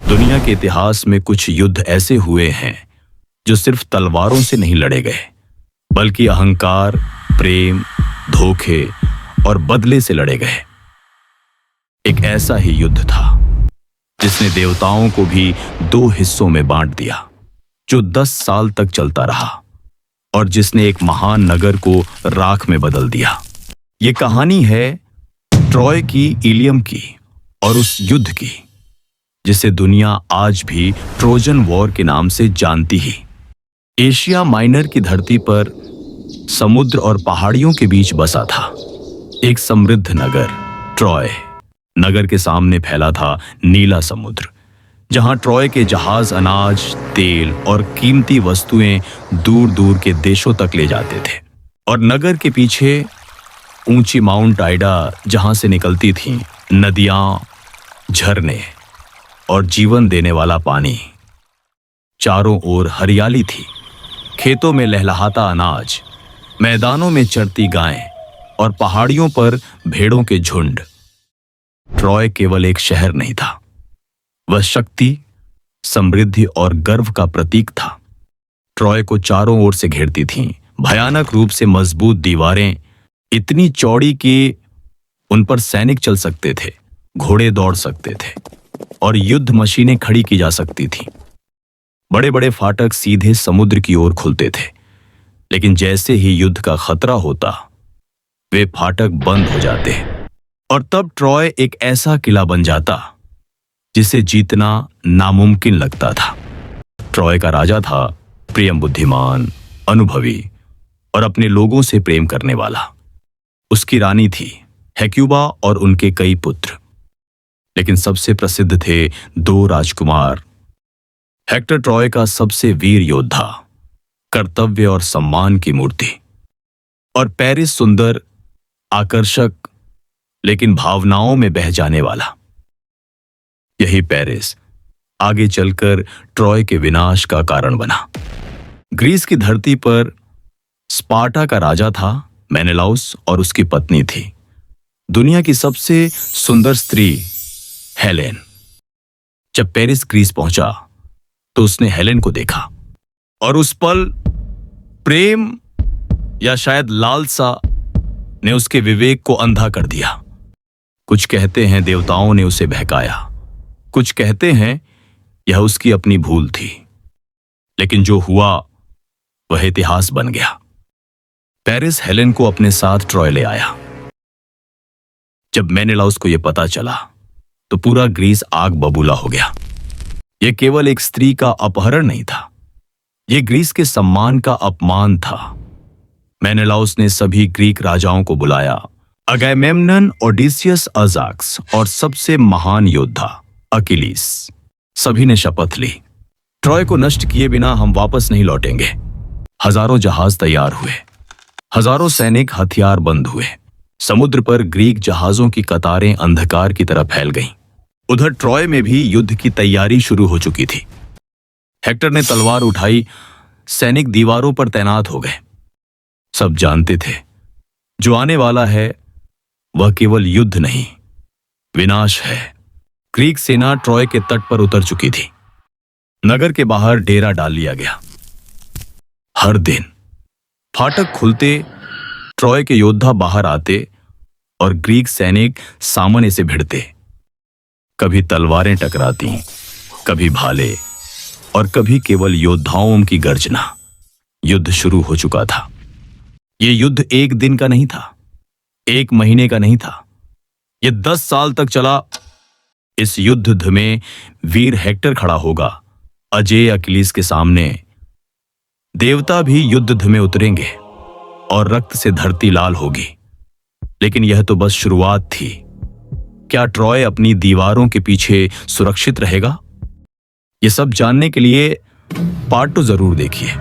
दुनिया के इतिहास में कुछ युद्ध ऐसे हुए हैं जो सिर्फ तलवारों से नहीं लड़े गए, बल्कि अहंकार, प्रेम, धोखे और बदले से लड़े गए। एक ऐसा ही युद्ध था जिसने देवताओं को भी दो हिस्सों में बांट दिया, जो 10 साल तक चलता रहा और जिसने एक महान नगर को राख में बदल दिया। ये कहानी है ट्रॉय की, इलियम की और उस युद्ध की जिसे दुनिया आज भी ट्रोजन वॉर के नाम से जानती है। एशिया माइनर की धरती पर समुद्र और पहाड़ियों के बीच बसा था एक समृद्ध नगर ट्रॉय। नगर के सामने फैला था नीला समुद्र, जहां ट्रॉय के जहाज अनाज, तेल और कीमती वस्तुएं दूर दूर के देशों तक ले जाते थे। और नगर के पीछे ऊंची माउंट आइडा, जहां से निकलती थीं नदियां, झरने और जीवन देने वाला पानी। चारों ओर हरियाली थी, खेतों में लहलहाता अनाज, मैदानों में चरती गायें और पहाड़ियों पर भेड़ों के झुंड। ट्रॉय केवल एक शहर नहीं था, वह शक्ति, समृद्धि और गर्व का प्रतीक था। ट्रॉय को चारों ओर से घेरती थीं भयानक रूप से मजबूत दीवारें, इतनी चौड़ी कि उन पर सैनिक चल सकते थे, घोड़े दौड़ सकते थे और युद्ध मशीनें खड़ी की जा सकती थीं। बड़े बड़े फाटक सीधे समुद्र की ओर खुलते थे, लेकिन जैसे ही युद्ध का खतरा होता, वे फाटक बंद हो जाते और तब ट्रॉय एक ऐसा किला बन जाता जिसे जीतना नामुमकिन लगता था। ट्रॉय का राजा था प्रियम, बुद्धिमान, अनुभवी और अपने लोगों से प्रेम करने वाला। उसकी रानी थी हेक्यूबा और उनके कई पुत्र, लेकिन सबसे प्रसिद्ध थे 2 राजकुमार। हेक्टर ट्रॉय का सबसे वीर योद्धा, कर्तव्य और सम्मान की मूर्ति, और पेरिस सुंदर, आकर्षक लेकिन भावनाओं में बह जाने वाला। यही पेरिस आगे चलकर ट्रॉय के विनाश का कारण बना। ग्रीस की धरती पर स्पार्टा का राजा था मेनेलाउस और उसकी पत्नी थी दुनिया की सबसे सुंदर स्त्री हेलेन। जब पेरिस ग्रीस पहुंचा तो उसने हेलेन को देखा और उस पल प्रेम या शायद लालसा ने उसके विवेक को अंधा कर दिया। कुछ कहते हैं देवताओं ने उसे बहकाया, कुछ कहते हैं यह उसकी अपनी भूल थी, लेकिन जो हुआ वह इतिहास बन गया। पेरिस हेलेन को अपने साथ ट्रॉय ले आया। जब मेनेलाउस को यह पता चला तो पूरा ग्रीस आग बबूला हो गया। यह केवल एक स्त्री का अपहरण नहीं था, यह ग्रीस के सम्मान का अपमान था। मेनेलाउस ने सभी ग्रीक राजाओं को बुलाया, अगैमेम्नन, ओडिसियस, अजाक्स और सबसे महान योद्धा अकिलीस। सभी ने शपथ ली, ट्रॉय को नष्ट किए बिना हम वापस नहीं लौटेंगे। हजारों जहाज तैयार हुए, हजारों सैनिक हथियारबंद हुए। समुद्र पर ग्रीक जहाजों की कतारें अंधकार की तरह फैल गईं। उधर ट्रॉय में भी युद्ध की तैयारी शुरू हो चुकी थी। हेक्टर ने तलवार उठाई, सैनिक दीवारों पर तैनात हो गए। सब जानते थे जो आने वाला है वह केवल युद्ध नहीं, विनाश है। ग्रीक सेना ट्रॉय के तट पर उतर चुकी थी। नगर के बाहर डेरा डाल लिया गया। हर दिन फाटक खुलते, ट्रॉय के योद्धा बाहर आते और ग्रीक सैनिक सामने से भिड़ते। कभी तलवारें टकराती, कभी भाले और कभी केवल योद्धाओं की गर्जना। युद्ध शुरू हो चुका था। यह युद्ध एक दिन का नहीं था, 1 महीने का नहीं था, यह 10 साल तक चला। इस युद्ध में वीर हेक्टर खड़ा होगा अजेय अकिलीस के सामने। देवता भी युद्ध में उतरेंगे और रक्त से धरती लाल होगी। लेकिन यह तो बस शुरुआत थी। क्या ट्रॉय अपनी दीवारों के पीछे सुरक्षित रहेगा? यह सब जानने के लिए पार्ट 2 जरूर देखिए।